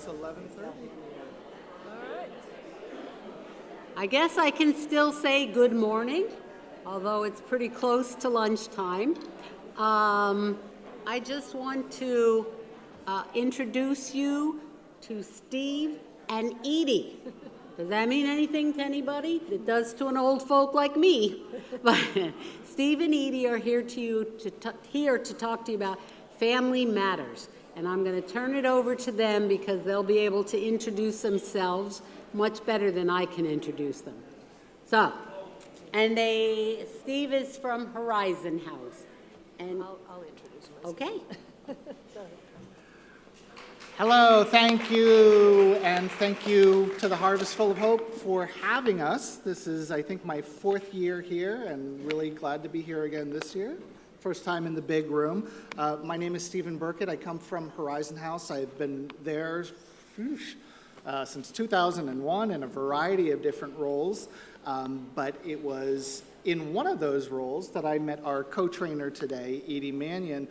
It's 11:30. All right. I guess I can still say good morning, although it's pretty close to lunchtime. I just want to introduce you to Steve and Edie. Does that mean anything to anybody? It does to an old folk like me. But Steve and Edie are here to talk to you about Family Matters. And I'm going to turn it over to them because they'll be able to introduce themselves much better than I can introduce them. So, and Steve is from Horizon House. And I'll introduce myself. okay. Hello, thank you, and thank you to the Harvest Full of Hope for having us. This is, I think, my 4th year here, and really glad to be here again this year. First time in the big room. My name is Stephen Burkitt. I come from Horizon House. I've been there since 2001 in a variety of different roles, but it was in one of those roles that I met our co-trainer today, Edie Mannion,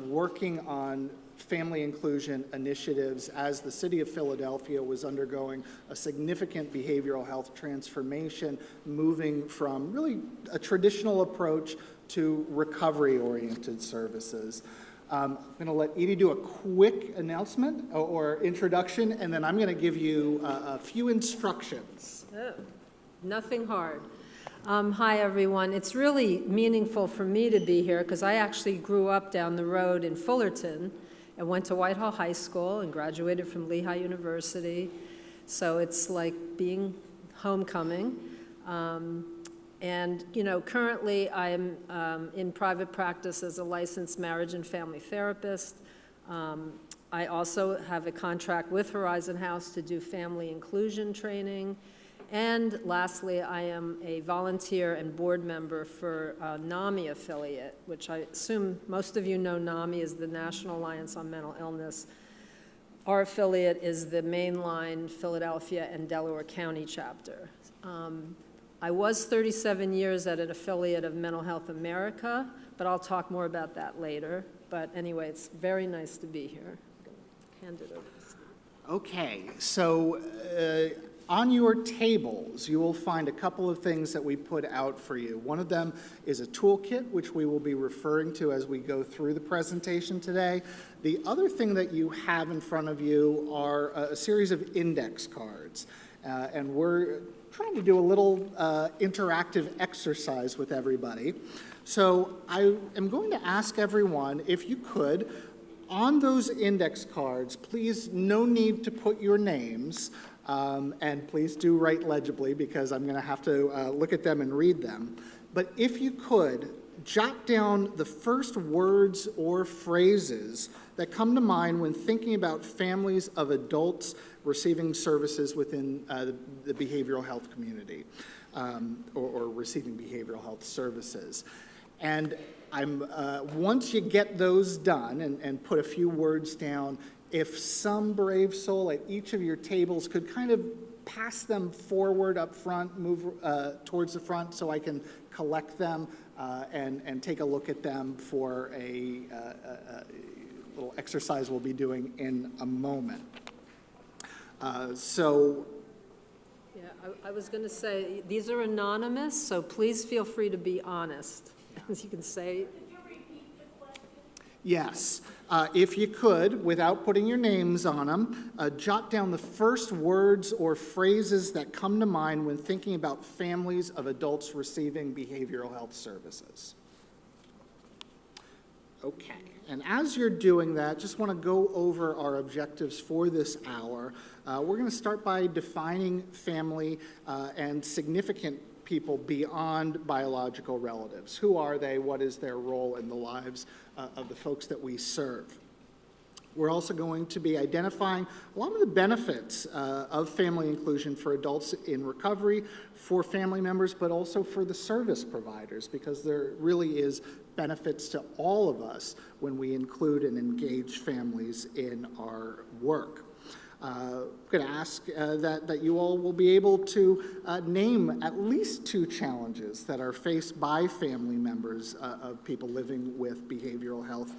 working on family inclusion initiatives as the city of Philadelphia was undergoing a significant behavioral health transformation, moving from really a traditional approach to recovery-oriented services. I'm going to let Edie do a quick announcement or introduction, and then I'm going to give you a few instructions. Oh, nothing hard. Hi, everyone. It's really meaningful for me to be here because I actually grew up down the road in Fullerton and went to Whitehall High School and graduated from Lehigh University. So it's like being homecoming. And, you know, currently I'm in private practice as a licensed marriage and family therapist. I also have a contract with Horizon House to do family inclusion training. And lastly, I am a volunteer and board member for a NAMI affiliate, which I assume most of you know NAMI is the National Alliance on Mental Illness. Our affiliate is the mainline Philadelphia and Delaware County chapter. I was 37 years at an affiliate of Mental Health America, but I'll talk more about that later. But anyway, it's very nice to be here. Hand it over to Steve. Okay, so on your tables, you will find a couple of things that we put out for you. One of them is a toolkit, which we will be referring to as we go through the presentation today. The other thing that you have in front of you are a series of index cards, and we're trying to do a little interactive exercise with everybody. So I am going to ask everyone, if you could, on those index cards, please, no need to put your names, and please do write legibly because I'm going to have to look at them and read them. But if you could, jot down the first words or phrases that come to mind when thinking about families of adults receiving services within the behavioral health community, or receiving behavioral health services. And once you get those done and put a few words down, if some brave soul at each of your tables could kind of pass them forward up front, move towards the front so I can collect them and take a look at them for a little exercise we'll be doing in a moment. Yeah, I was going to say, these are anonymous, so please feel free to be honest. As you can say. Yes. If you could, without putting your names on them, jot down the first words or phrases that come to mind when thinking about families of adults receiving behavioral health services. Okay. And as you're doing that, just want to go over our objectives for this hour. We're going to start by defining family and significant people beyond biological relatives. Who are they? What is their role in the lives of the folks that we serve? We're also going to be identifying a lot of the benefits of family inclusion for adults in recovery, for family members, but also for the service providers, because there really is benefits to all of us when we include and engage families in our work. I'm going to ask that you all will be able to name at least 2 challenges that are faced by family members of people living with behavioral health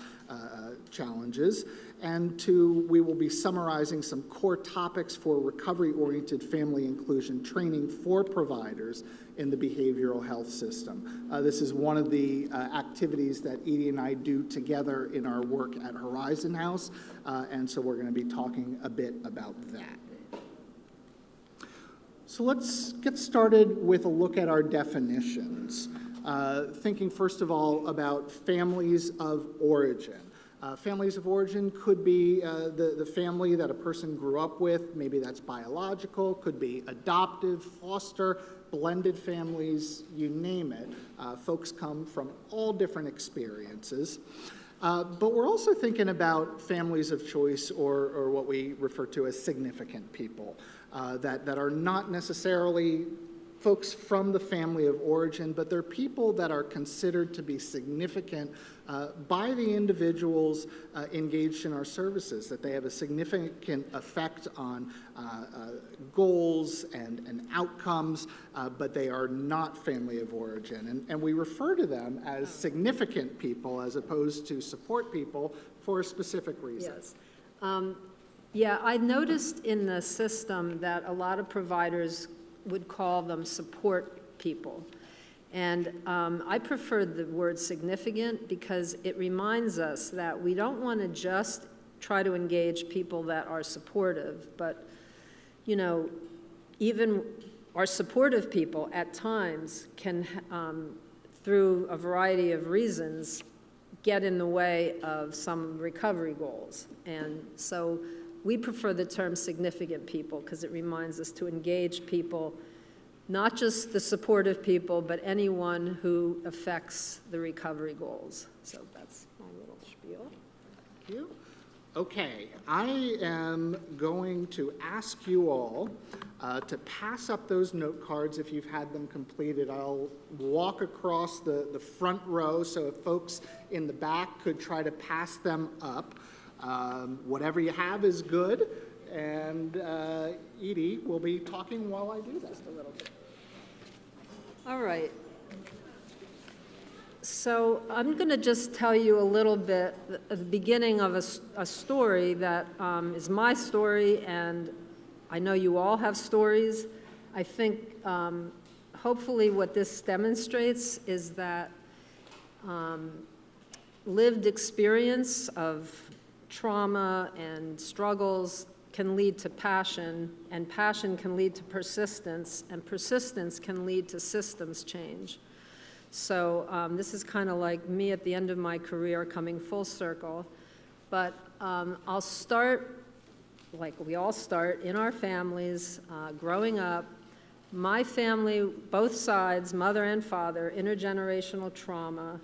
challenges. And two, we will be summarizing some core topics for recovery-oriented family inclusion training for providers in the behavioral health system. This is one of the activities that Edie and I do together in our work at Horizon House, and so we're going to be talking a bit about that. So let's get started with a look at our definitions, thinking first of all about families of origin. Families of origin could be the family that a person grew up with. Maybe that's biological, could be adoptive, foster, blended families, you name it. Folks come from all different experiences. But we're also thinking about families of choice, or what we refer to as significant people, that are not necessarily folks from the family of origin, but they're people that are considered to be significant by the individuals engaged in our services, that they have a significant effect on goals and outcomes, but they are not family of origin. And we refer to them as significant people as opposed to support people for a specific reason. Yes. Yeah, I noticed in the system that a lot of providers would call them support people. And I prefer the word significant because it reminds us that we don't want to just try to engage people that are supportive, but, you know, even our supportive people at times can, through a variety of reasons, get in the way of some recovery goals. And so we prefer the term significant people because it reminds us to engage people, not just the supportive people, but anyone who affects the recovery goals. So that's my little spiel. Thank you. Okay, I am going to ask you all to pass up those note cards if you've had them completed. I'll walk across the front row, so if folks in the back could try to pass them up. Whatever you have is good, and Edie will be talking while I do that. Just a little bit. All right. So I'm going to just tell you a little bit at the beginning of a story that is my story, and I know you all have stories. I think hopefully what this demonstrates is that lived experience of trauma and struggles can lead to passion, and passion can lead to persistence, and persistence can lead to systems change. So this is kind of like me at the end of my career coming full circle. But I'll start, like we all start, in our families, growing up. My family, both sides, mother and father, intergenerational trauma,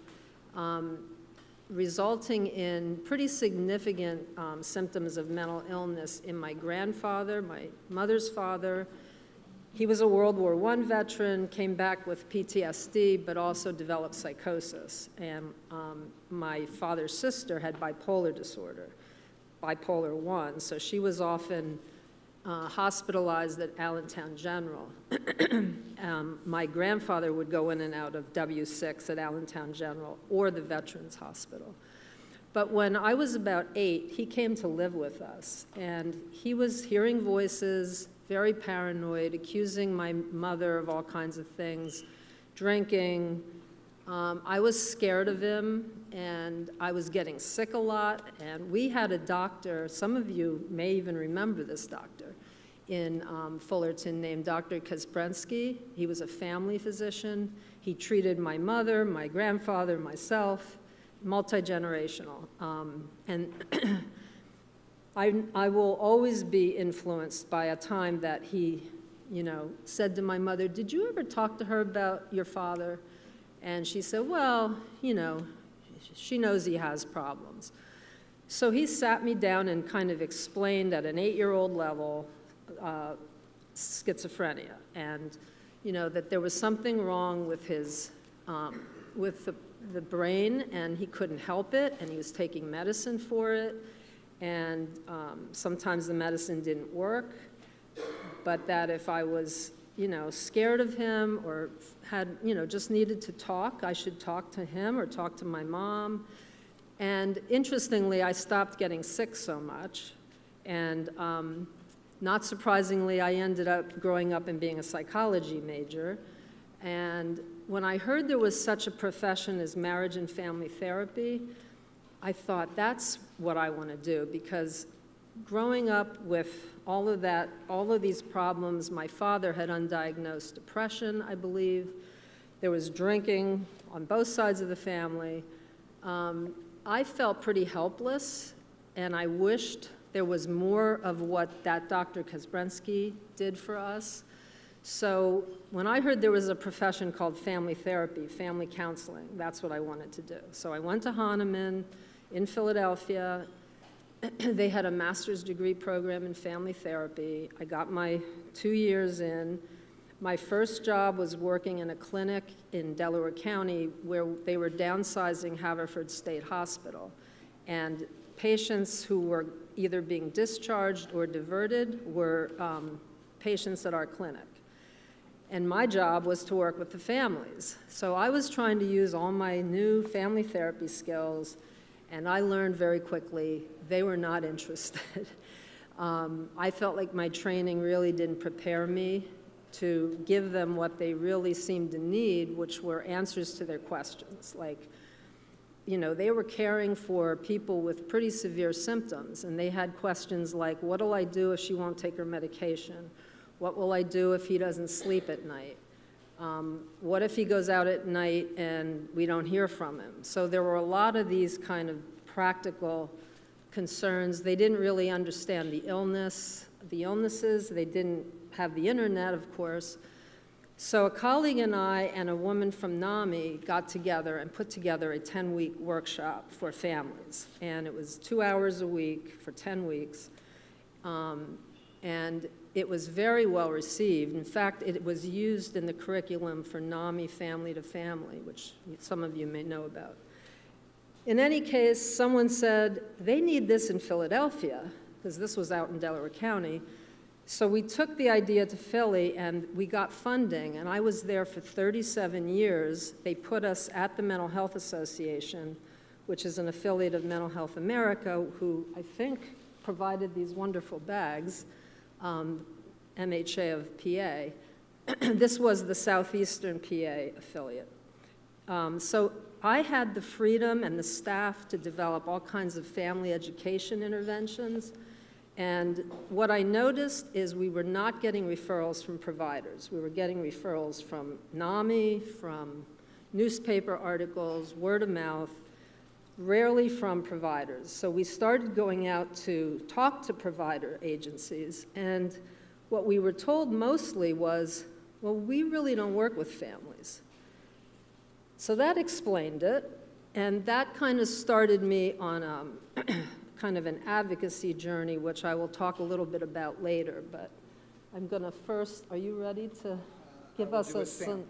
resulting in pretty significant symptoms of mental illness in my grandfather, my mother's father. He was a World War I veteran, came back with PTSD, but also developed psychosis. And my father's sister had bipolar disorder, bipolar 1, so she was often hospitalized at Allentown General. My grandfather would go in and out of W6 at Allentown General or the Veterans Hospital. But when I was about 8, he came to live with us, and he was hearing voices, very paranoid, accusing my mother of all kinds of things, drinking. I was scared of him, and I was getting sick a lot, and we had a doctor, some of you may even remember this doctor, in Fullerton named Dr. Kasprensky. He was a family physician. He treated my mother, my grandfather, myself, multi-generational. And I will always be influenced by a time that he, said to my mother, "Did you ever talk to her about your father?" And she said, "Well, she knows he has problems." So he sat me down and kind of explained at an 8-year-old level schizophrenia, and that there was something wrong with his with the brain, and he couldn't help it, and he was taking medicine for it, and sometimes the medicine didn't work, but that if I was scared of him or had just needed to talk, I should talk to him or talk to my mom. And interestingly, I stopped getting sick so much, and not surprisingly, I ended up growing up and being a psychology major. And when I heard there was such a profession as marriage and family therapy, I thought that's what I want to do, because growing up with all of that, all of these problems, my father had undiagnosed depression, I believe. There was drinking on both sides of the family. I felt pretty helpless, and I wished there was more of what that Dr. Kasbrensky did for us. So when I heard there was a profession called family therapy, family counseling, that's what I wanted to do. So I went to Hahnemann in Philadelphia. They had a master's degree program in family therapy. I got my 2 years in. My first job was working in a clinic in Delaware County where they were downsizing Haverford State Hospital. And patients who were either being discharged or diverted were patients at our clinic. And my job was to work with the families. So I was trying to use all my new family therapy skills, and I learned very quickly they were not interested. I felt like my training really didn't prepare me to give them what they really seemed to need, which were answers to their questions. Like, you know, they were caring for people with pretty severe symptoms, and they had questions like, what'll I do if she won't take her medication? What will I do if he doesn't sleep at night? What if he goes out at night and we don't hear from him? So there were a lot of these kind of practical concerns. They didn't really understand the illnesses. They didn't have the internet, of course. So a colleague and I and a woman from NAMI got together and put together a 10-week workshop for families. And it was 2 hours a week for 10 weeks. And it was very well received. In fact, it was used in the curriculum for NAMI Family to Family, which some of you may know about. In any case, someone said, they need this in Philadelphia, because this was out in Delaware County. So we took the idea to Philly, and we got funding, and I was there for 37 years. They put us at the Mental Health Association, which is an affiliate of Mental Health America, who I think provided these wonderful bags. MHA of PA. This was the Southeastern PA affiliate. So I had the freedom and the staff to develop all kinds of family education interventions. And what I noticed is we were not getting referrals from providers. We were getting referrals from NAMI, from newspaper articles, word of mouth, rarely from providers. So we started going out to talk to provider agencies, and what we were told mostly was, well, we really don't work with families. So that explained it, and that kind of started me on kind of an advocacy journey, which I will talk a little bit about later, but I'm gonna first, are you ready to give us some?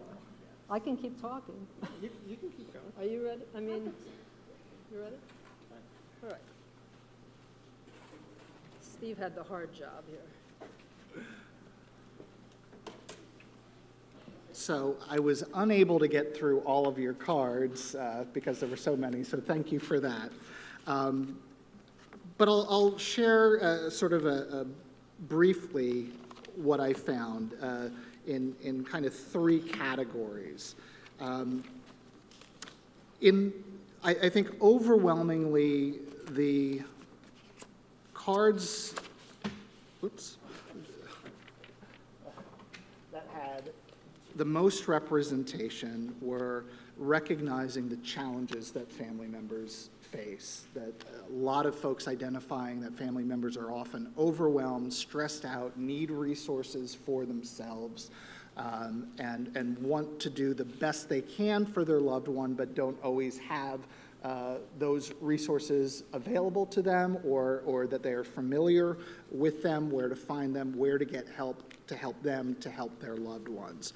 I can keep talking. You can keep going. Are you ready? I mean, you ready? All right. Steve had the hard job here. So I was unable to get through all of your cards because there were so many, so thank you for that. But I'll share sort of briefly what I found in kind of 3 categories. I think overwhelmingly the cards, that had the most representation were recognizing the challenges that family members face, that a lot of folks identifying that family members are often overwhelmed, stressed out, need resources for themselves, and want to do the best they can for their loved one, but don't always have those resources available to them, or that they are familiar with them, where to find them, where to get help to help them to help their loved ones.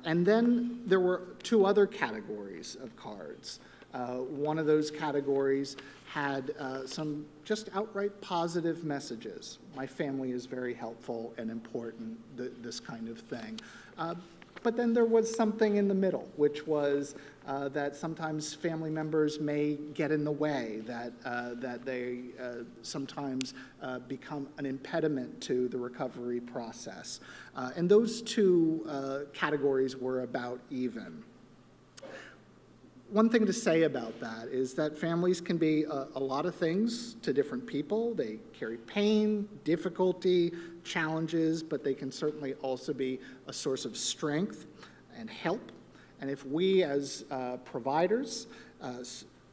And then there were 2 other categories of cards. One of those categories had some just outright positive messages. My family is very helpful and important, this kind of thing. But then there was something in the middle, which was that sometimes family members may get in the way, that they sometimes become an impediment to the recovery process. And those two categories were about even. One thing to say about that is that families can be a lot of things to different people. They carry pain, difficulty, challenges, but they can certainly also be a source of strength and help. And if we as providers,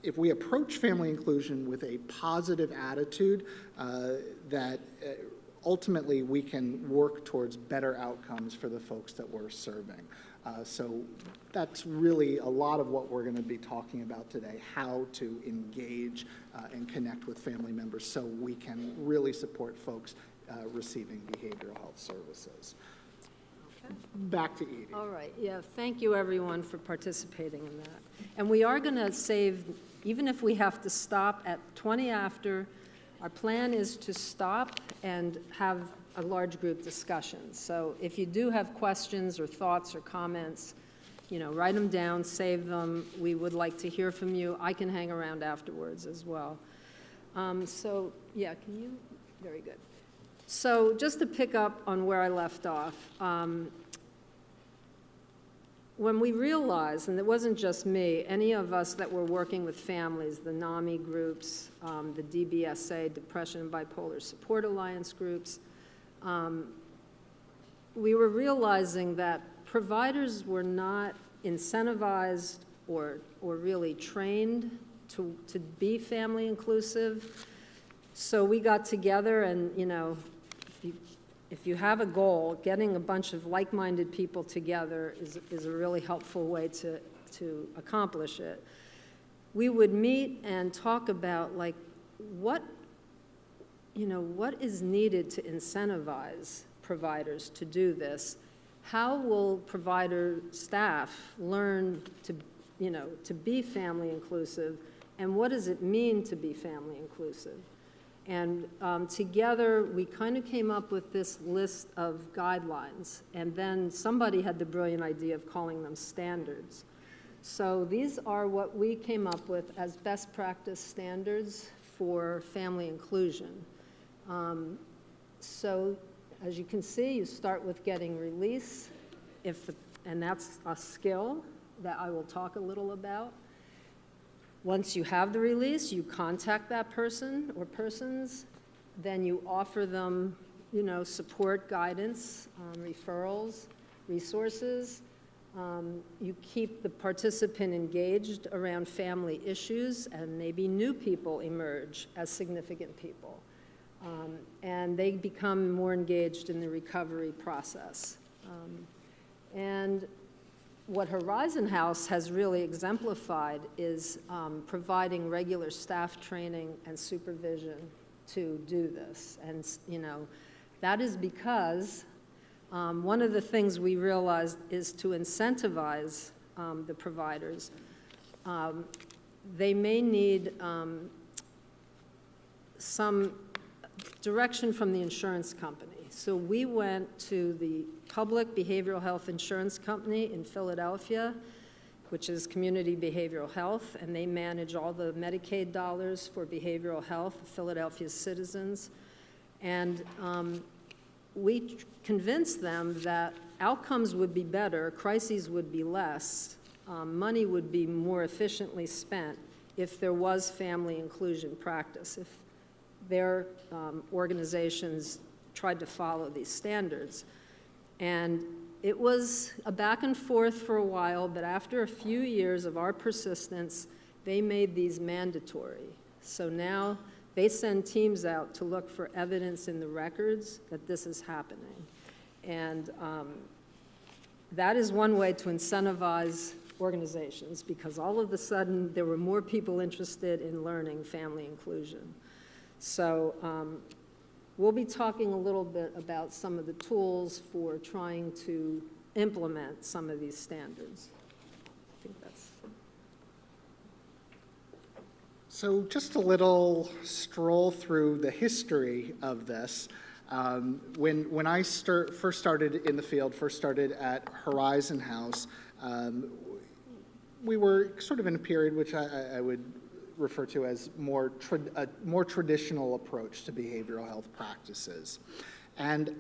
if we approach family inclusion with a positive attitude, that ultimately we can work towards better outcomes for the folks that we're serving. So that's really a lot of what we're going to be talking about today, how to engage and connect with family members so we can really support folks receiving behavioral health services. Okay. Back to Edie. All right, yeah, thank you everyone for participating in that. And we are going to save, even if we have to stop at 20 after, our plan is to stop and have a large group discussion. So if you do have questions or thoughts or comments, write them down, save them. We would like to hear from you. I can hang around afterwards as well. So, yeah, can you? Very good. So just to pick up on where I left off, when we realized, and it wasn't just me, any of us that were working with families, the NAMI groups, the DBSA, Depression and Bipolar Support Alliance groups, we were realizing that providers were not incentivized or really trained to be family inclusive. So we got together and, if you have a goal, getting a bunch of like-minded people together is a really helpful way to accomplish it. We would meet and talk about what is needed to incentivize providers to do this? How will provider staff learn to be family inclusive, and what does it mean to be family inclusive? And together, we kind of came up with this list of guidelines, and then somebody had the brilliant idea of calling them standards. So these are what we came up with as best practice standards for family inclusion. So as you can see, you start with getting release, and that's a skill that I will talk a little about. Once you have the release, you contact that person or persons, then you offer them, support, guidance, referrals, resources. You keep the participant engaged around family issues, and maybe new people emerge as significant people. And they become more engaged in the recovery process. And what Horizon House has really exemplified is providing regular staff training and supervision to do this. And, that is because one of the things we realized is to incentivize the providers. They may need some direction from the insurance company. So we went to the public behavioral health insurance company in Philadelphia, which is Community Behavioral Health, and they manage all the Medicaid dollars for behavioral health, Philadelphia's citizens. And we convinced them that outcomes would be better, crises would be less, money would be more efficiently spent if there was family inclusion practice, if their organizations tried to follow these standards. And it was a back and forth for a while, but after a few years of our persistence, they made these mandatory. So now they send teams out to look for evidence in the records that this is happening. And that is one way to incentivize organizations, because all of a sudden there were more people interested in learning family inclusion. So we'll be talking a little bit about some of the tools for trying to implement some of these standards. I think that's... So just a little stroll through the history of this. When I first started in the field, first started at Horizon House, we were sort of in a period which I would refer to as a more traditional approach to behavioral health practices. And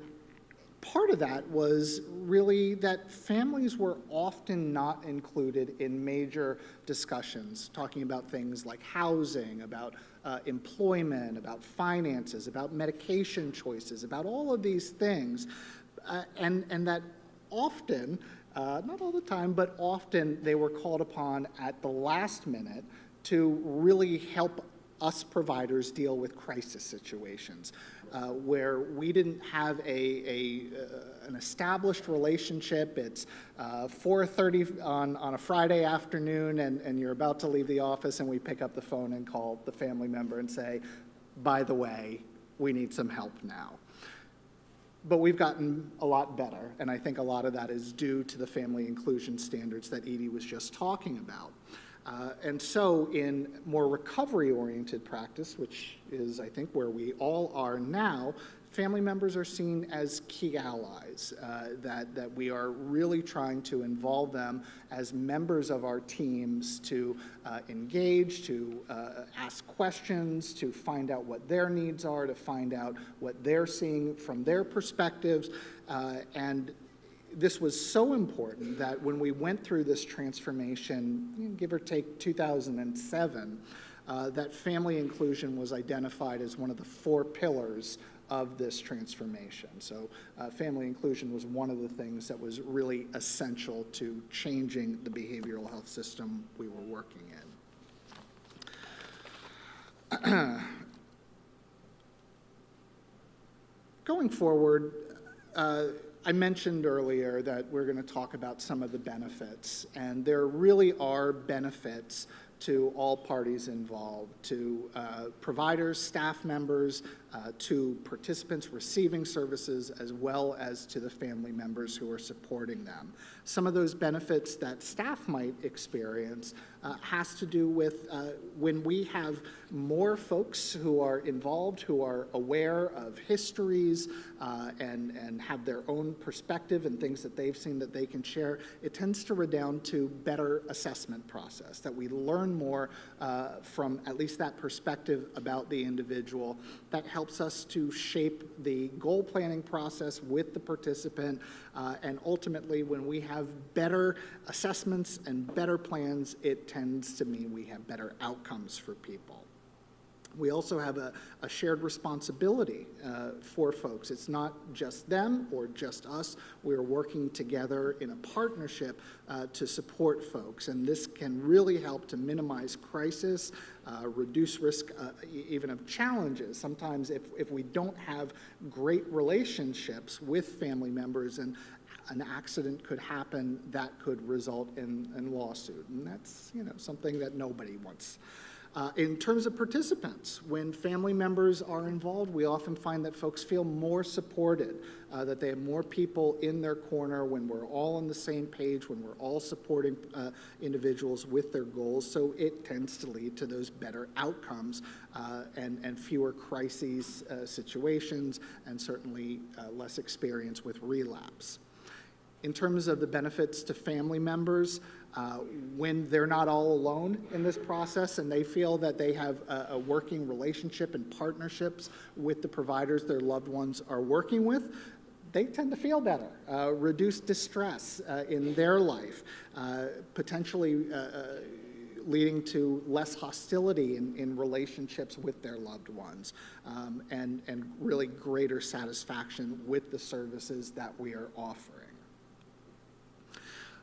part of that was really that families were often not included in major discussions, talking about things like housing, about employment, about finances, about medication choices, about all of these things, and that often, not all the time, but often they were called upon at the last minute to really help us providers deal with crisis situations, where we didn't have an established relationship. It's 4:30 on a Friday afternoon, and you're about to leave the office, and we pick up the phone and call the family member and say, by the way, we need some help now. But we've gotten a lot better, and I think a lot of that is due to the family inclusion standards that Edie was just talking about. And so in more recovery-oriented practice, which is, I think, where we all are now, family members are seen as key allies, that we are really trying to involve them as members of our teams to engage, to ask questions, to find out what their needs are, to find out what they're seeing from their perspectives, and this was so important that when we went through this transformation, give or take 2007, that family inclusion was identified as one of the 4 pillars of this transformation. So family inclusion was one of the things that was really essential to changing the behavioral health system we were working in. Going forward, I mentioned earlier that we're going to talk about some of the benefits, and there really are benefits to all parties involved, to providers, staff members, to participants receiving services, as well as to the family members who are supporting them. Some of those benefits that staff might experience has to do with when we have more folks who are involved, who are aware of histories and have their own perspective and things that they've seen that they can share, it tends to redound to better assessment process, that we learn more from at least that perspective about the individual. That helps us to shape the goal planning process with the participant, and ultimately when we have better assessments and better plans, it tends to mean we have better outcomes for people. We also have a shared responsibility for folks. It's not just them or just us. We're working together in a partnership to support folks, and this can really help to minimize crisis, reduce risk even of challenges. Sometimes if we don't have great relationships with family members, and an accident could happen that could result in lawsuit, and that's something that nobody wants. In terms of participants, when family members are involved, we often find that folks feel more supported, that they have more people in their corner when we're all on the same page, when we're all supporting individuals with their goals. So it tends to lead to those better outcomes and fewer crises situations, and certainly less experience with relapse. In terms of the benefits to family members, when they're not all alone in this process and they feel that they have a working relationship and partnerships with the providers their loved ones are working with, they tend to feel better, reduce distress in their life, potentially leading to less hostility in relationships with their loved ones, and really greater satisfaction with the services that we are offering.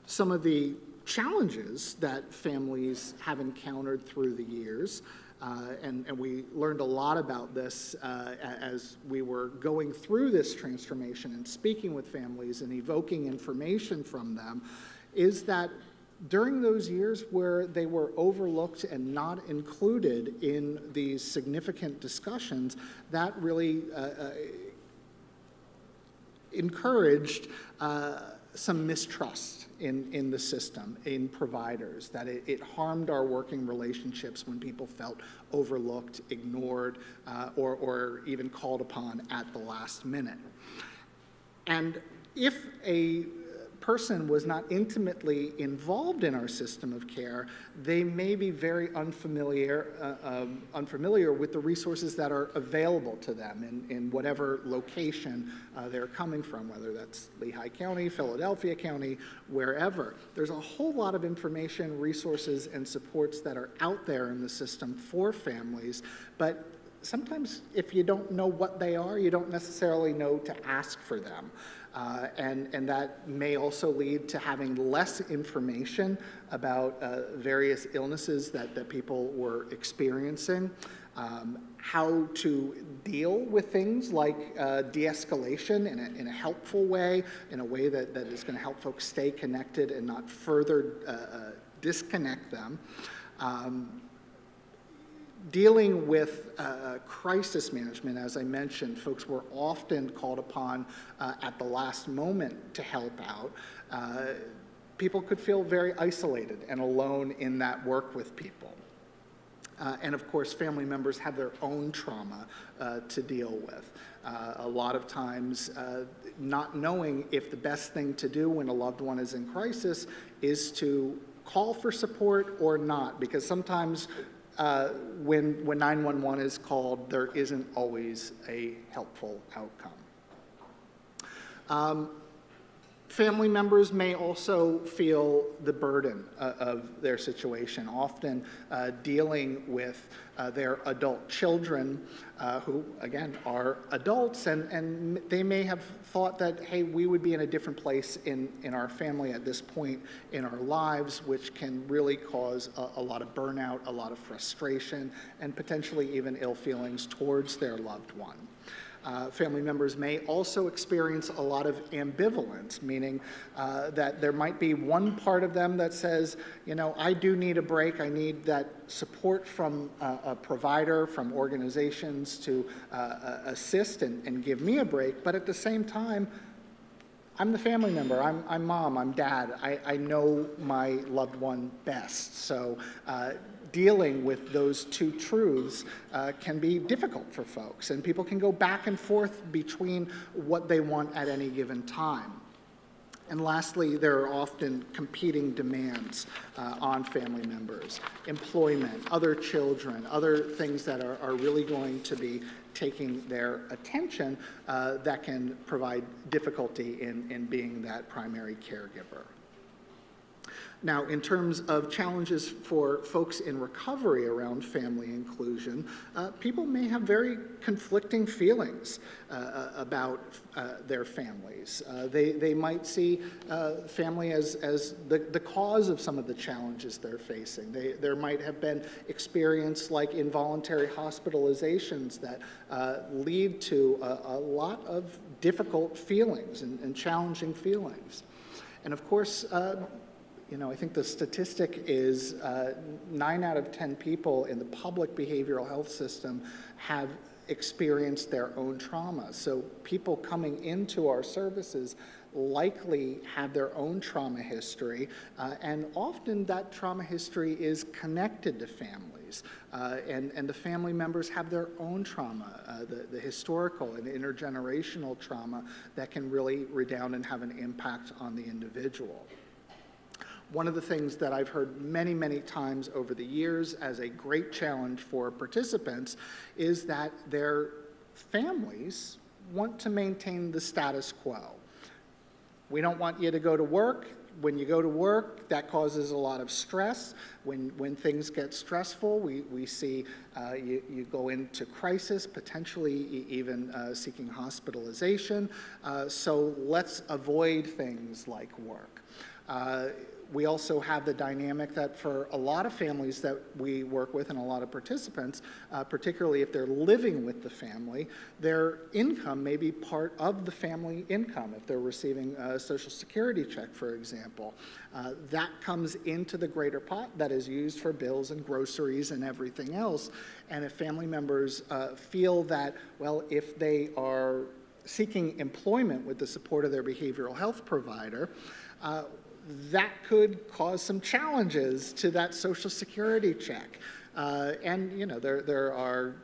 Some of the challenges that families have encountered through the years, and we learned a lot about this as we were going through this transformation and speaking with families and evoking information from them, is that during those years where they were overlooked and not included in these significant discussions, that really encouraged some mistrust in the system, in providers, that it harmed our working relationships when people felt overlooked, ignored, or even called upon at the last minute. And if a person was not intimately involved in our system of care, they may be very unfamiliar with the resources that are available to them in whatever location they're coming from, whether that's Lehigh County, Philadelphia County, wherever. There's a whole lot of information, resources, and supports that are out there in the system for families, but sometimes if you don't know what they are, you don't necessarily know to ask for them. And that may also lead to having less information about various illnesses that people were experiencing, how to deal with things like de-escalation in a helpful way, in a way that is going to help folks stay connected and not further disconnect them. Dealing with crisis management, as I mentioned, folks were often called upon at the last moment to help out. People could feel very isolated and alone in that work with people. And of course, family members have their own trauma to deal with. A lot of times, not knowing if the best thing to do when a loved one is in crisis is to call for support or not, because sometimes when 911 is called, there isn't always a helpful outcome. Family members may also feel the burden of their situation, often dealing with their adult children who, again, are adults, and they may have thought that, hey, we would be in a different place in our family at this point in our lives, which can really cause a lot of burnout, a lot of frustration, and potentially even ill feelings towards their loved one. Family members may also experience a lot of ambivalence, meaning that there might be one part of them that says, you know, I do need a break. I need that support from a provider, from organizations to assist and give me a break. But at the same time, I'm the family member. I'm mom. I'm dad. I know my loved one best. So dealing with those two truths can be difficult for folks, and people can go back and forth between what they want at any given time. And lastly, there are often competing demands on family members: employment, other children, other things that are really going to be taking their attention that can provide difficulty in being that primary caregiver. Now, in terms of challenges for folks in recovery around family inclusion, people may have very conflicting feelings about their families. They might see family as the cause of some of the challenges they're facing. There might have been experience like involuntary hospitalizations that lead to a lot of difficult feelings and challenging feelings. And of course, you know, I think the statistic is 9 out of 10 people in the public behavioral health system have experienced their own trauma. So people coming into our services likely have their own trauma history, and often that trauma history is connected to families. And the family members have their own trauma, the historical and intergenerational trauma that can really redound and have an impact on the individual. One of the things that I've heard many, many times over the years as a great challenge for participants is that their families want to maintain the status quo. We don't want you to go to work. When you go to work, that causes a lot of stress. When things get stressful, we see you go into crisis, potentially even seeking hospitalization. So let's avoid things like work. We also have the dynamic that for a lot of families that we work with and a lot of participants, particularly if they're living with the family, their income may be part of the family income. If they're receiving a Social Security check, for example, that comes into the greater pot that is used for bills and groceries and everything else. And if family members feel that, well, if they are seeking employment with the support of their behavioral health provider, that could cause some challenges to that Social Security check. And, you know, there are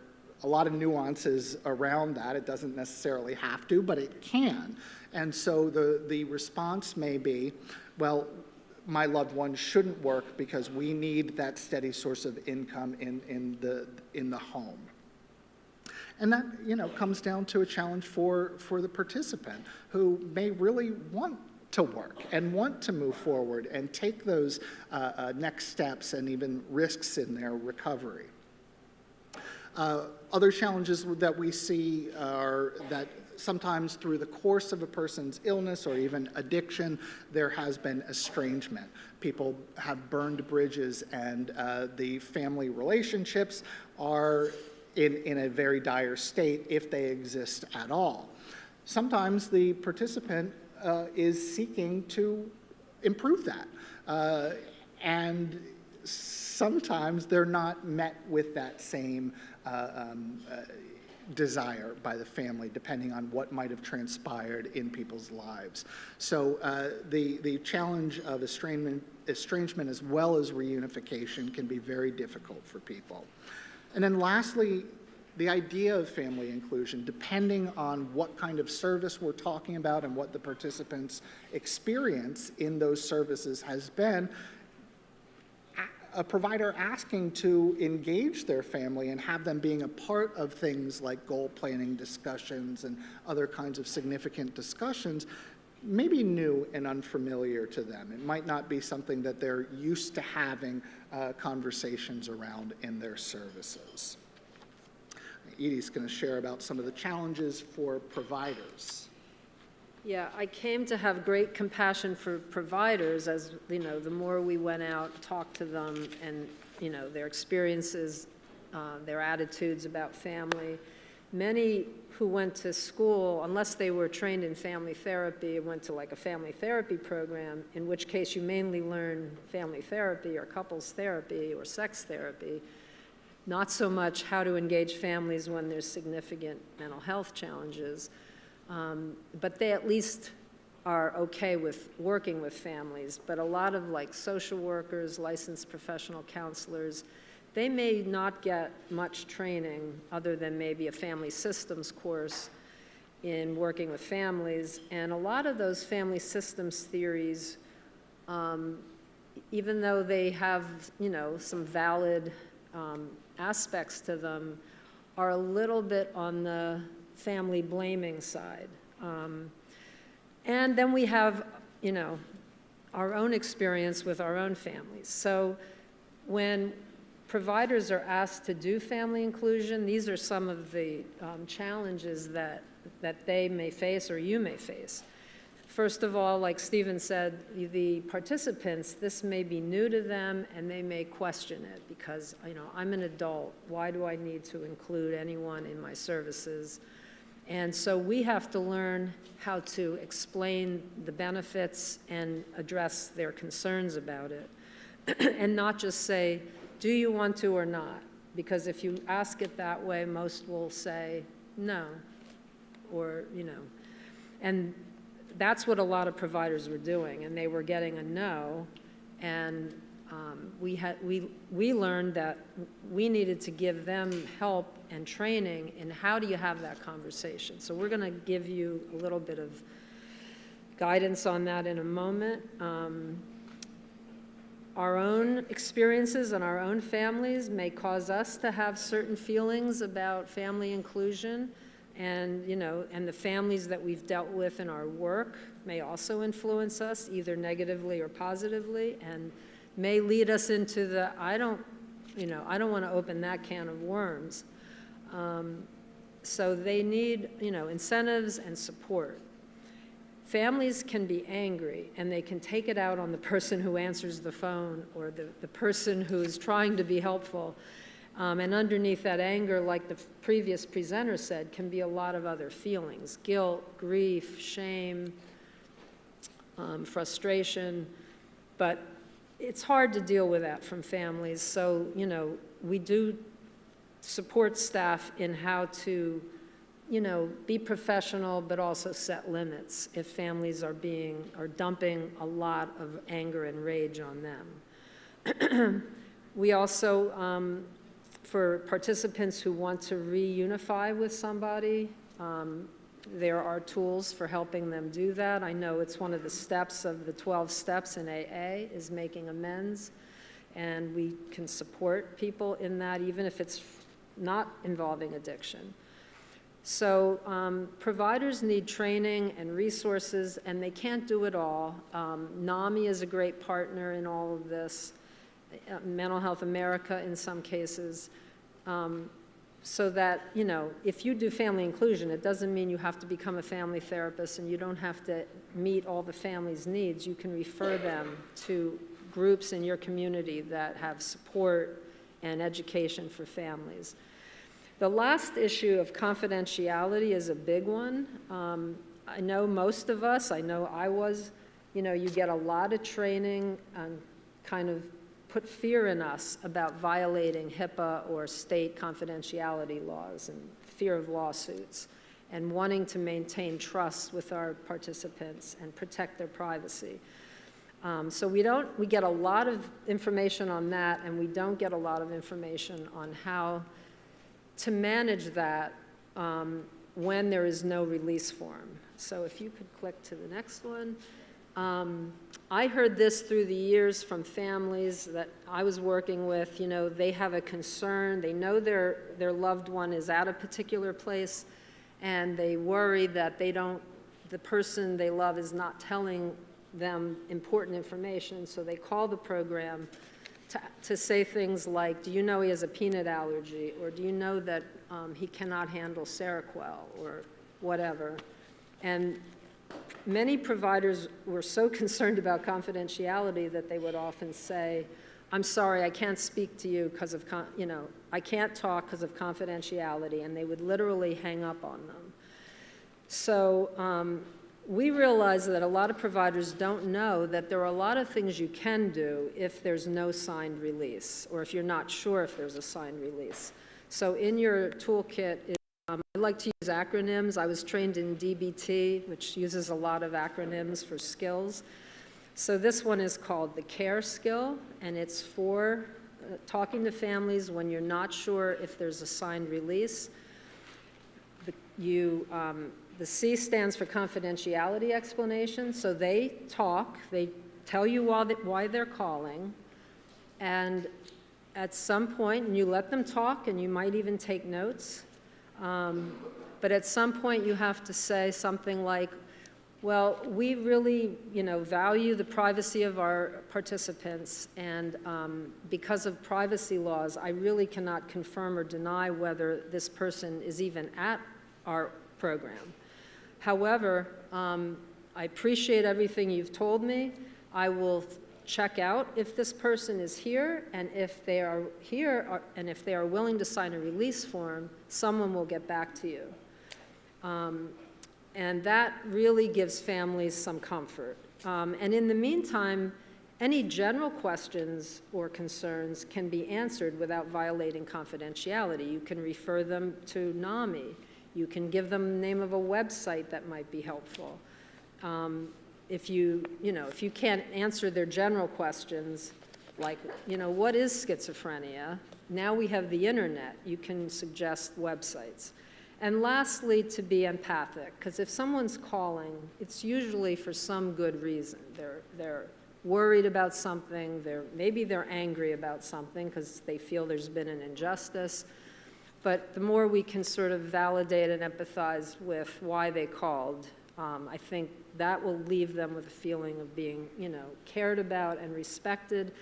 a lot of nuances around that. It doesn't necessarily have to, but it can. And so the response may be, well, my loved one shouldn't work because we need that steady source of income in the home. And that, you know, comes down to a challenge for the participant who may really want to work and want to move forward and take those next steps and even risks in their recovery. Other challenges that we see are that sometimes through the course of a person's illness or even addiction, there has been estrangement. People have burned bridges, and the family relationships are in a very dire state if they exist at all. Sometimes the participant is seeking to improve that, and sometimes they're not met with that same desire by the family, depending on what might have transpired in people's lives. So the challenge of estrangement as well as reunification can be very difficult for people. And then lastly, the idea of family inclusion, depending on what kind of service we're talking about and what the participants' experience in those services has been, a provider asking to engage their family and have them being a part of things like goal planning discussions and other kinds of significant discussions may be new and unfamiliar to them. It might not be something that they're used to having conversations around in their services. Edie's going to share about some of the challenges for providers. Yeah, I came to have great compassion for providers as, you know, the more we went out, talked to them, and, you know, their experiences, their attitudes about family. Many who went to school, unless they were trained in family therapy, went to like a family therapy program, in which case you mainly learn family therapy or couples therapy or sex therapy, not so much how to engage families when there's significant mental health challenges. But they at least are okay with working with families. But a lot of like social workers, licensed professional counselors, they may not get much training other than maybe a family systems course in working with families. And a lot of those family systems theories, even though they have, you know, some valid aspects to them, are a little bit on the family blaming side. And then we have, you know, our own experience with our own families. So when providers are asked to do family inclusion, these are some of the challenges that they may face or you may face. First of all, like Stephen said, the participants, this may be new to them and they may question it because, you know, I'm an adult. Why do I need to include anyone in my services? And so we have to learn how to explain the benefits and address their concerns about it and not just say, do you want to or not? Because if you ask it that way, most will say no, or, you know. And that's what a lot of providers were doing, and they were getting a no, and we learned that we needed to give them help and training in how do you have that conversation. So we're going to give you a little bit of guidance on that in a moment. Our own experiences and our own families may cause us to have certain feelings about family inclusion, and, you know, and the families that we've dealt with in our work may also influence us either negatively or positively, and may lead us into the, I don't want to open that can of worms. So they need, you know, incentives and support. Families can be angry, and they can take it out on the person who answers the phone or the person who's trying to be helpful. And underneath that anger, like the previous presenter said, can be a lot of other feelings: guilt, grief, shame, frustration. But it's hard to deal with that from families. So, you know, we do support staff in how to be professional, but also set limits if families are dumping a lot of anger and rage on them. We also, for participants who want to reunify with somebody, there are tools for helping them do that. I know it's one of the steps of the 12 steps in AA is making amends, and we can support people in that, even if it's not involving addiction. So providers need training and resources, and they can't do it all. NAMI is a great partner in all of this, Mental Health America in some cases, so that, if you do family inclusion, it doesn't mean you have to become a family therapist and you don't have to meet all the family's needs. You can refer them to groups in your community that have support and education for families. The last issue of confidentiality is a big one. I know most of us, I know I was, you get a lot of training and kind of put fear in us about violating HIPAA or state confidentiality laws and fear of lawsuits and wanting to maintain trust with our participants and protect their privacy. So we get a lot of information on that, and we don't get a lot of information on how to manage that when there is no release form. So if you could click to the next one. I heard this through the years from families that I was working with. They have a concern. They know their loved one is at a particular place, and they worry that the person they love is not telling them important information, so they call the program to say things like, do you know he has a peanut allergy, or do you know that he cannot handle Seroquel, or whatever. And many providers were so concerned about confidentiality that they would often say, I'm sorry, I can't speak to you because of, I can't talk because of confidentiality, and they would literally hang up on them. So we realize that a lot of providers don't know that there are a lot of things you can do if there's no signed release, or if you're not sure if there's a signed release. So in your toolkit, I like to use acronyms. I was trained in DBT, which uses a lot of acronyms for skills. So this one is called the CARE skill, and it's for talking to families when you're not sure if there's a signed release. The C stands for confidentiality explanation. So they talk, they tell you why they're calling, and at some point, and you let them talk, and you might even take notes, but at some point you have to say something like, well, we really, value the privacy of our participants, and because of privacy laws, I really cannot confirm or deny whether this person is even at our program. However, I appreciate everything you've told me. I will check out if this person is here, and if they are here, and if they are willing to sign a release form, someone will get back to you. And that really gives families some comfort. And in the meantime, any general questions or concerns can be answered without violating confidentiality. You can refer them to NAMI. You can give them the name of a website that might be helpful. If you can't answer their general questions, like, what is schizophrenia? Now we have the internet. You can suggest websites. And lastly, to be empathic, because if someone's calling, it's usually for some good reason. They're worried about something, maybe they're angry about something because they feel there's been an injustice. But the more we can sort of validate and empathize with why they called, I think that will leave them with a feeling of being, cared about and respected.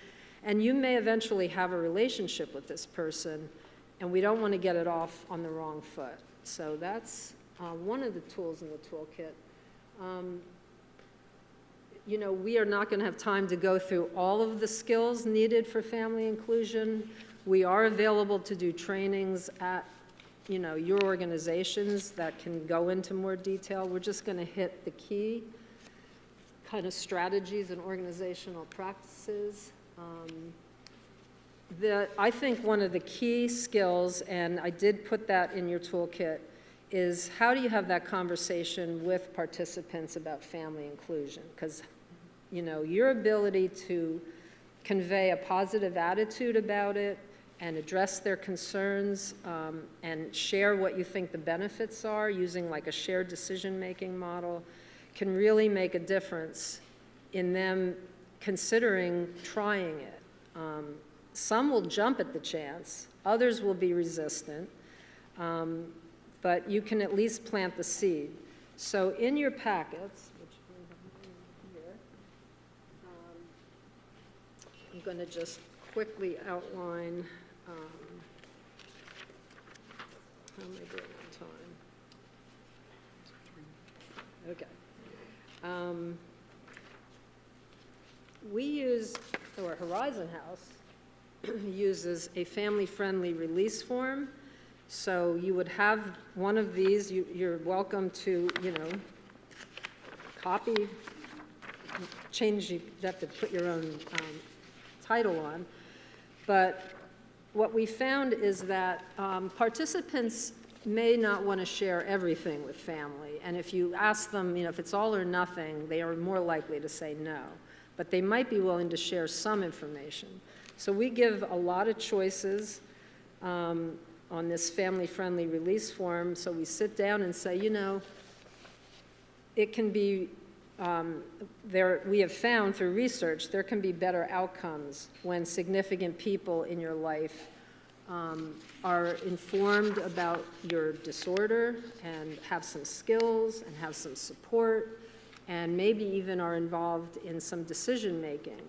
And you may eventually have a relationship with this person, and we don't want to get it off on the wrong foot. So that's one of the tools in the toolkit. We are not going to have time to go through all of the skills needed for family inclusion. We are available to do trainings at your organizations that can go into more detail. We're just going to hit the key kind of strategies and organizational practices. I think one of the key skills, and I did put that in your toolkit, is how do you have that conversation with participants about family inclusion? Because, you know, your ability to convey a positive attitude about it and address their concerns and share what you think the benefits are using like a shared decision-making model can really make a difference in them considering trying it. Some will jump at the chance, others will be resistant, but you can at least plant the seed. So in your packets, which we have here, I'm going to just quickly outline, how am I doing on time? Okay. We use, or Horizon House uses a family-friendly release form. So you would have one of these. You're welcome to, you know, copy, change, you have to put your own title on. But what we found is that participants may not want to share everything with family. And if you ask them, you know, if it's all or nothing, they are more likely to say no. But they might be willing to share some information. So we give a lot of choices on this family-friendly release form. So we sit down and say, you know, it can be, we have found through research, there can be better outcomes when significant people in your life are informed about your disorder and have some skills and have some support and maybe even are involved in some decision-making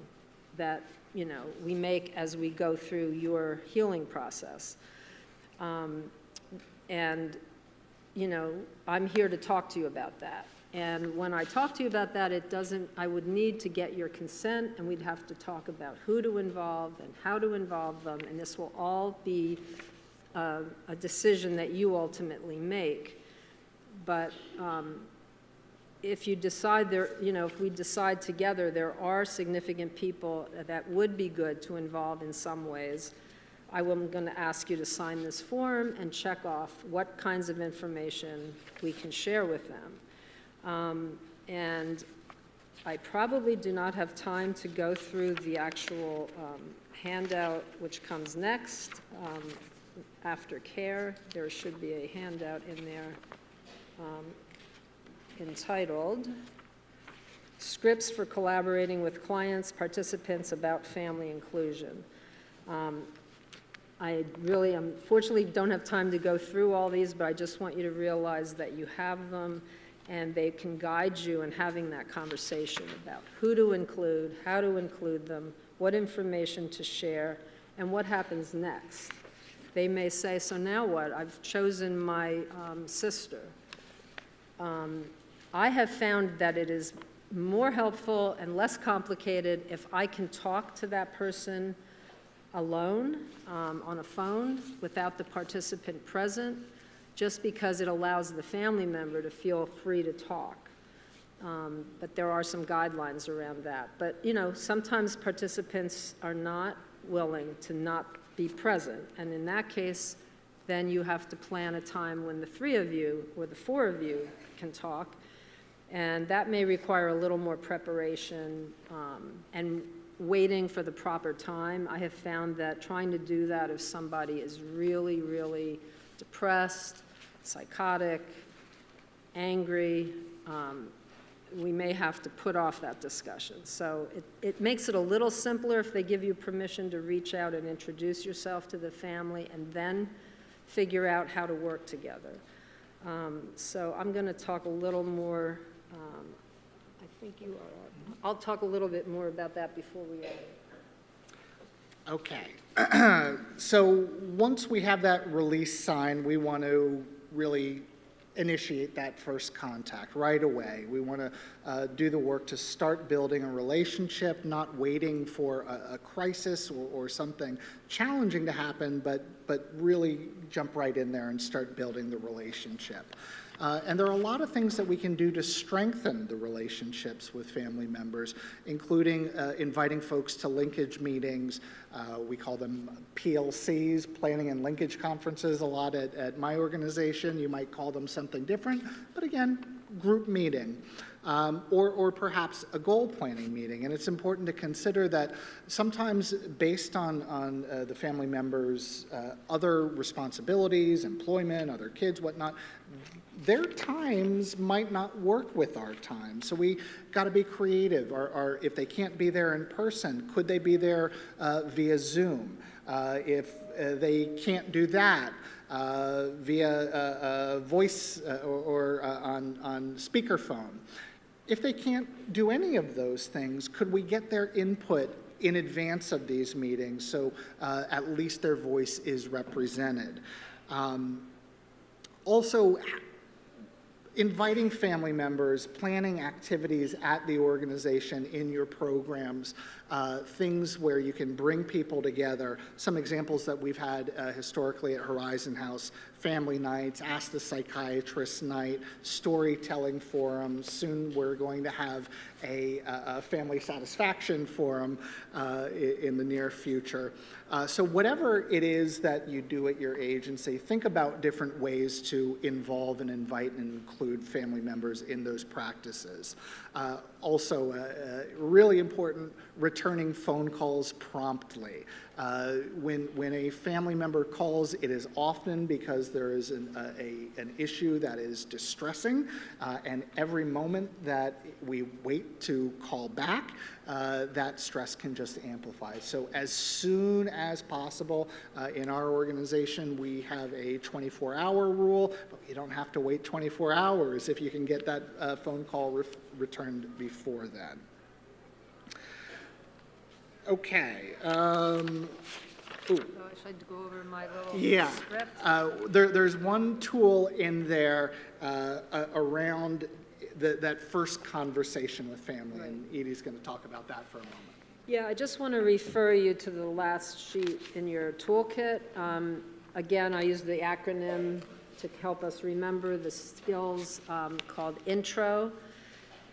that, you know, we make as we go through your healing process. And, you know, I'm here to talk to you about that. And when I talk to you about that, I would need to get your consent, and we'd have to talk about who to involve and how to involve them, and this will all be a decision that you ultimately make. But if you decide if we decide together there are significant people that would be good to involve in some ways, I'm going to ask you to sign this form and check off what kinds of information we can share with them. And I probably do not have time to go through the actual handout which comes next. After care, there should be a handout in there entitled Scripts for Collaborating with Clients, Participants About Family Inclusion. I really, unfortunately, don't have time to go through all these, but I just want you to realize that you have them and they can guide you in having that conversation about who to include, how to include them, what information to share, and what happens next. They may say, so now what? I've chosen my sister. I have found that it is more helpful and less complicated if I can talk to that person alone on a phone without the participant present, just because it allows the family member to feel free to talk. But there are some guidelines around that. But, you know, sometimes participants are not willing to not be present. And in that case, then you have to plan a time when the three of you or the four of you can talk. And that may require a little more preparation and waiting for the proper time. I have found that trying to do that if somebody is really, really depressed, psychotic, angry, we may have to put off that discussion. So it makes it a little simpler if they give you permission to reach out and introduce yourself to the family and then figure out how to work together. So I'm going to talk a little more, I think you are, I'll talk a little bit more about that before we end. Okay. So once we have that release signed, we want to really initiate that first contact right away. We want to do the work to start building a relationship, not waiting for a crisis or something challenging to happen, but really jump right in there and start building the relationship. And there are a lot of things that we can do to strengthen the relationships with family members, including inviting folks to linkage meetings, We call them PLCs, Planning and Linkage Conferences, a lot at my organization. You might call them something different, but again, group meeting. Or perhaps a goal planning meeting. And it's important to consider that sometimes based on the family members' other responsibilities, employment, other kids, whatnot, their times might not work with our time. So we got to be creative. Or if they can't be there in person, could they be there via Zoom? If they can't do that, via voice or on speakerphone. If they can't do any of those things, could we get their input in advance of these meetings so at least their voice is represented? Also, inviting family members, planning activities at the organization in your programs, things where you can bring people together. Some examples that we've had historically at Horizon House: family nights, Ask the Psychiatrist night, storytelling forums. Soon we're going to have a family satisfaction forum in the near future. So whatever it is that you do at your agency, think about different ways to involve and invite and include family members in those practices. Also, really important, returning phone calls promptly. When a family member calls, it is often because there is an issue that is distressing, and every moment that we wait to call back, that stress can just amplify. So as soon as possible, in our organization, we have a 24-hour rule, but you don't have to wait 24 hours if you can get that phone call returned before then. Okay. Should I go over my little script? There's one tool in there around that first conversation with family, and Edie's going to talk about that for a moment. Yeah, I just want to refer you to the last sheet in your toolkit. Again, I use the acronym to help us remember the skills called Intro.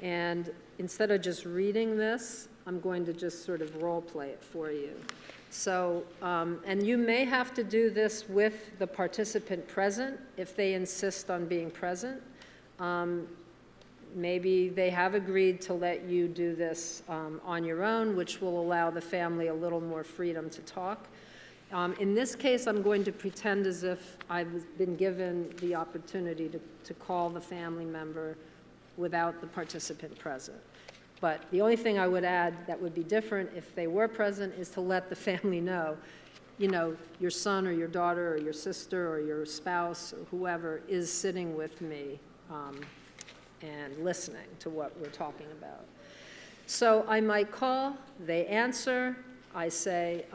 And instead of just reading this, I'm going to just sort of role play it for you. So, and you may have to do this with the participant present if they insist on being present. Maybe they have agreed to let you do this on your own, which will allow the family a little more freedom to talk. In this case, I'm going to pretend as if I've been given the opportunity to call the family member without the participant present. But the only thing I would add that would be different if they were present is to let the family know, your son or your daughter or your sister or your spouse or whoever is sitting with me and listening to what we're talking about. So I might call, they answer, I say,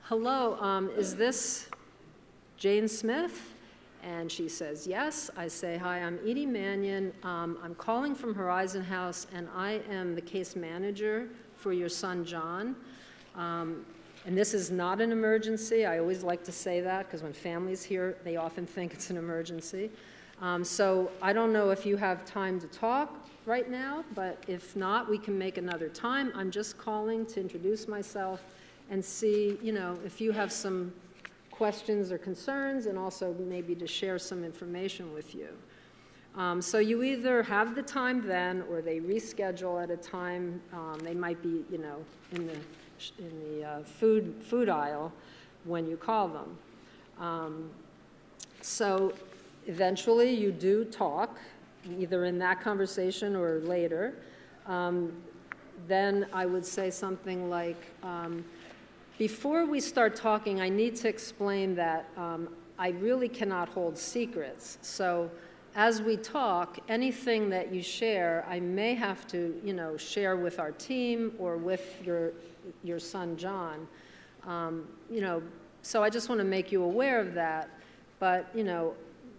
hello, is this Jane Smith? And she says, yes. I say, hi, I'm Edie Mannion. I'm calling from Horizon House, and I am the case manager for your son, John. And this is not an emergency. I always like to say that, because when families hear, they often think it's an emergency. So I don't know if you have time to talk right now, but if not, we can make another time. I'm just calling to introduce myself and see, if you have some questions or concerns, and also maybe to share some information with you. So you either have the time then, or they reschedule at a time. They might be, in the food aisle when you call them. So eventually you do talk, either in that conversation or later. Then I would say something like, before we start talking, I need to explain that I really cannot hold secrets. So as we talk, anything that you share, I may have to, share with our team or with your son, John. So I just want to make you aware of that. But,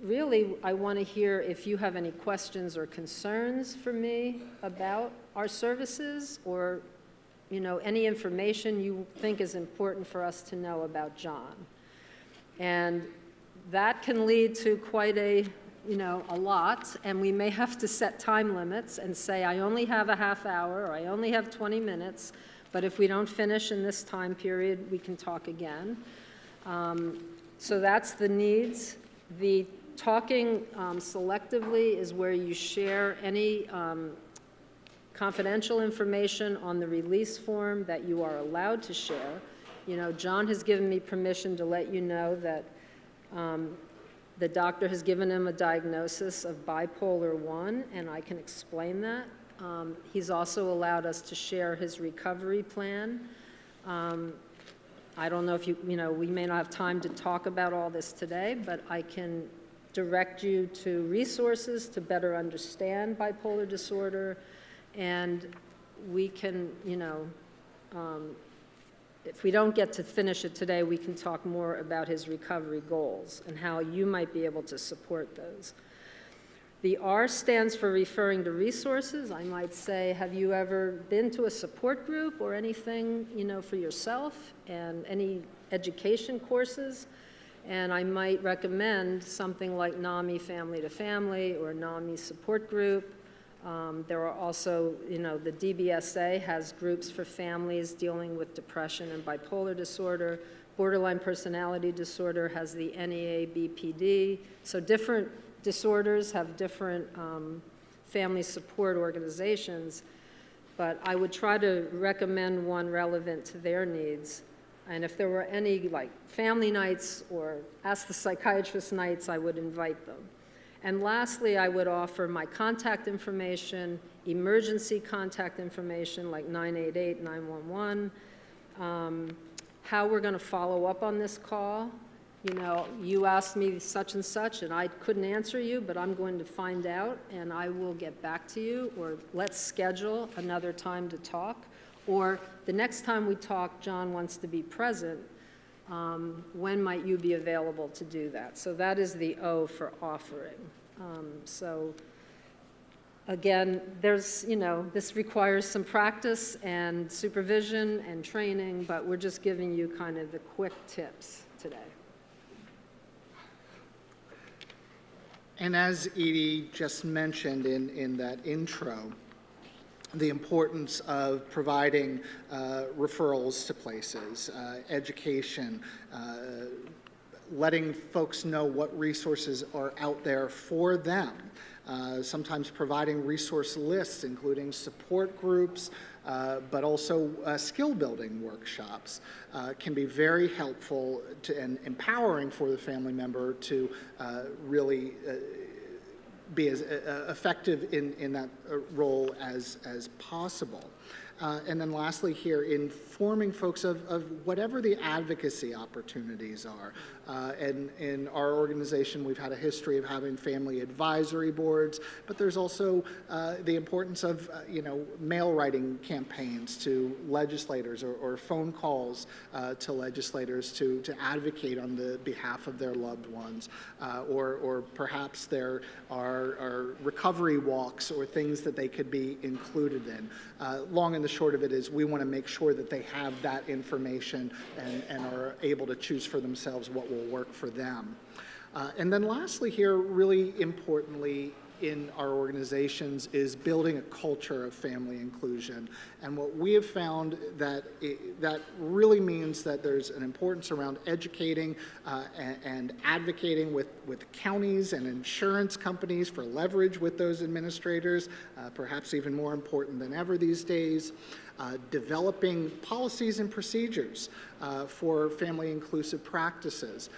really, I want to hear if you have any questions or concerns for me about our services, or any information you think is important for us to know about John. And that can lead to quite a lot, and we may have to set time limits and say, I only have a half hour, or I only have 20 minutes, But if we don't finish in this time period, we can talk again. So that's the needs. The talking selectively is where you share any confidential information on the release form that you are allowed to share. You know, John has given me permission to let you know that the doctor has given him a diagnosis of bipolar 1, and I can explain that. He's also allowed us to share his recovery plan. I don't know if you know, we may not have time to talk about all this today, but I can direct you to resources to better understand bipolar disorder, and we can, you know, if we don't get to finish it today, we can talk more about his recovery goals and how you might be able to support those. The R stands for referring to resources. I might say, have you ever been to a support group or anything, you know, for yourself, and any education courses? And I might recommend something like NAMI Family to Family or NAMI Support Group. There are also, you know, the DBSA has groups for families dealing with depression and bipolar disorder. Borderline personality disorder has the NEA-BPD. So different disorders have different family support organizations, but I would try to recommend one relevant to their needs. And if there were any like family nights or Ask the Psychiatrist nights, I would invite them. And lastly, I would offer my contact information, emergency contact information like 988, 911, how we're going to follow up on this call. You know, you asked me such and such, and I couldn't answer you, but I'm going to find out, and I will get back to you, or let's schedule another time to talk. Or the next time we talk, John wants to be present. When might you be available to do that? So that is the O for offering. So again, there's, you know, this requires some practice and supervision and training, but we're just giving you kind of the quick tips today. And as Edie just mentioned in that intro, the importance of providing referrals to places, education, letting folks know what resources are out there for them. Sometimes providing resource lists, including support groups, but also skill-building workshops can be very helpful and empowering for the family member to really be as effective in that role as possible. And then lastly here, informing folks of whatever the advocacy opportunities are. And in our organization, we've had a history of having family advisory boards, but there's also the importance of, mail writing campaigns to legislators or phone calls to legislators to advocate on the behalf of their loved ones. Or perhaps there are recovery walks or things that they could be included in. Long and the short of it is we want to make sure that they have that information and are able to choose for themselves what will work for them. And then lastly here, really importantly in our organizations, is building a culture of family inclusion. And what we have found that really means that there's an importance around educating and advocating with counties and insurance companies for leverage with those administrators, perhaps even more important than ever these days. Developing policies and procedures for family inclusive practices.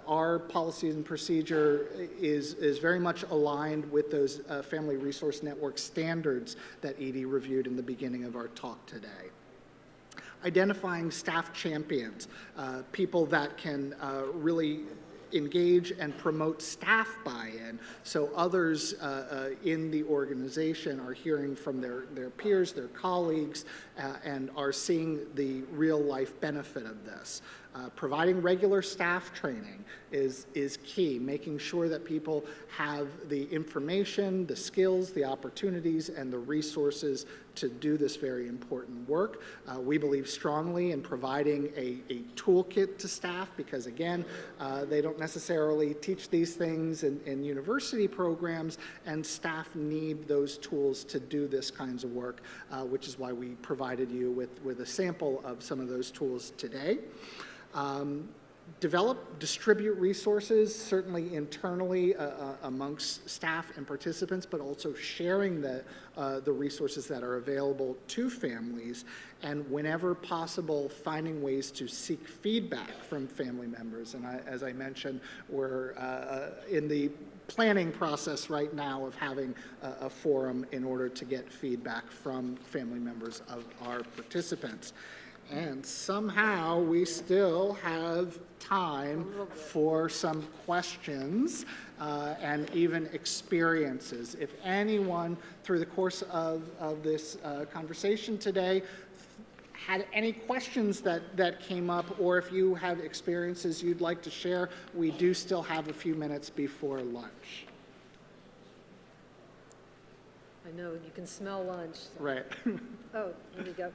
Our policies and procedure is very much aligned with those Family Resource Network standards that Edie reviewed in the beginning of our talk today. Identifying staff champions, people that can really engage and promote staff buy-in, so others in the organization are hearing from their peers, their colleagues, and are seeing the real life benefit of this. Providing regular staff training is key, making sure that people have the information, the skills, the opportunities, and the resources to do this very important work. We believe strongly in providing a toolkit to staff because, again, they don't necessarily teach these things in university programs, and staff need those tools to do this kinds of work, which is why we provided you with a sample of some of those tools today. Develop, distribute resources, certainly internally amongst staff and participants, but also sharing the resources that are available to families, and whenever possible, finding ways to seek feedback from family members. And as I mentioned, we're in the planning process right now of having a forum in order to get feedback from family members of our participants. And somehow we still have time for some questions and even experiences. If anyone through the course of this conversation today had any questions that came up, or if you have experiences you'd like to share, we do still have a few minutes before lunch. I know, you can smell lunch. So. Right. Oh, here we go.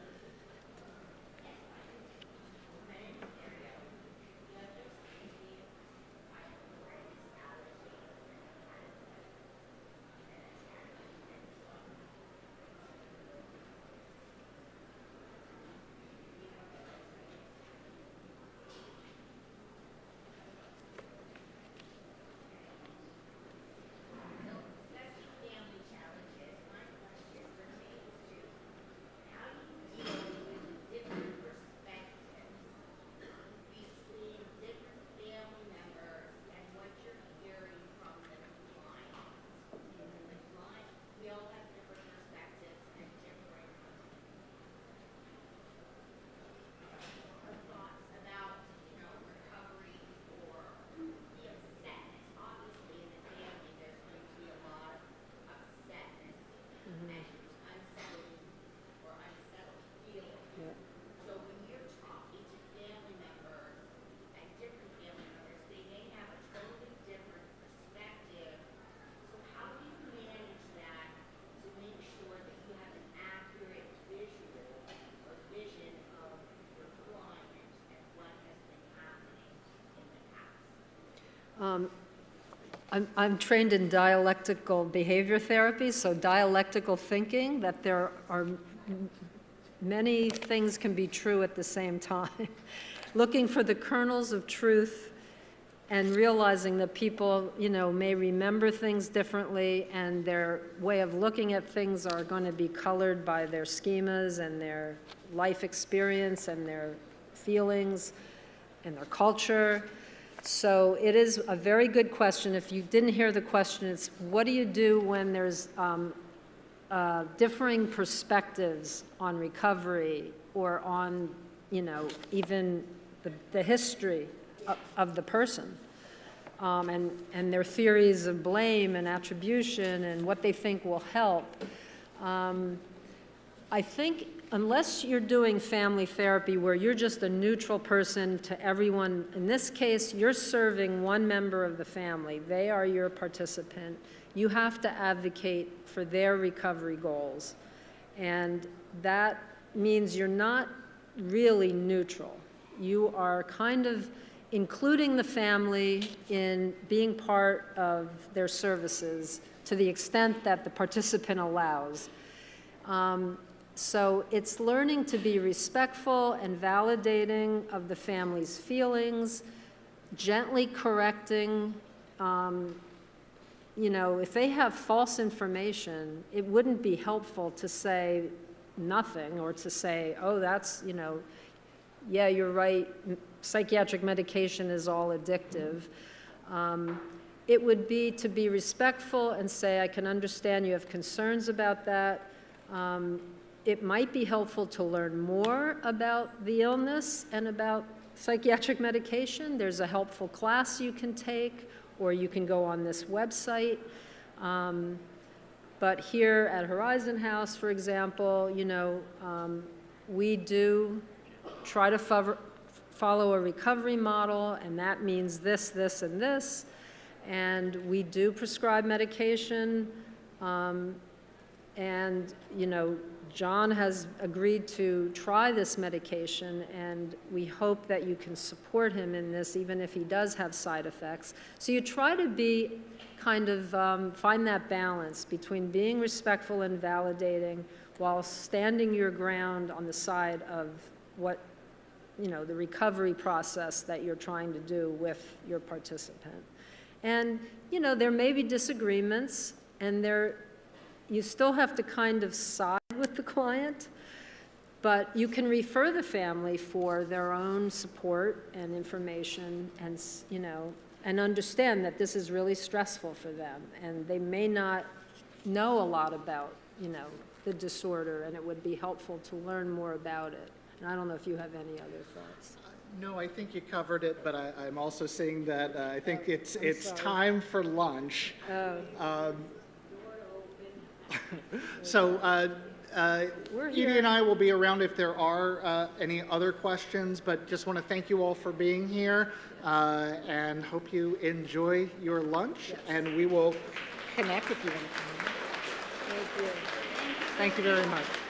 I'm trained in dialectical behavior therapy, so dialectical thinking, that there are many things can be true at the same time. Looking for the kernels of truth and realizing that people, may remember things differently, and their way of looking at things are going to be colored by their schemas and their life experience and their feelings and their culture. So it is a very good question. If you didn't hear the question, it's what do you do when there's differing perspectives on recovery or on, even the history of the person and their theories of blame and attribution and what they think will help. I think unless you're doing family therapy where you're just a neutral person to everyone, in this case, you're serving one member of the family. They are your participant. You have to advocate for their recovery goals. And that means you're not really neutral. You are kind of including the family in being part of their services to the extent that the participant allows. So it's learning to be respectful and validating of the family's feelings, gently correcting. If they have false information, it wouldn't be helpful to say nothing or to say, oh, that's, yeah, you're right, psychiatric medication is all addictive. It would be to be respectful and say, I can understand you have concerns about that. It might be helpful to learn more about the illness and about psychiatric medication. There's a helpful class you can take, or you can go on this website. But here at Horizon House, for example, we do try to follow a recovery model, and that means this, this, and this. And we do prescribe medication, and, you know, John has agreed to try this medication, and we hope that you can support him in this, even if he does have side effects. So you try to be kind of, find that balance between being respectful and validating while standing your ground on the side of what, you know, the recovery process that you're trying to do with your participant. And, you know, there may be disagreements, and you still have to kind of side with the client, but you can refer the family for their own support and information, and, you know, and understand that this is really stressful for them, and they may not know a lot about, you know, the disorder, and it would be helpful to learn more about it. And I don't know if you have any other thoughts. No, I think you covered it, but I'm also seeing that I think it's sorry. time for lunch. Oh. So We're Edie here. and I will be around if there are any other questions, but just want to thank you all for being here, and hope you enjoy your lunch, and we will connect if you want to come in. Thank you. Thank you very much.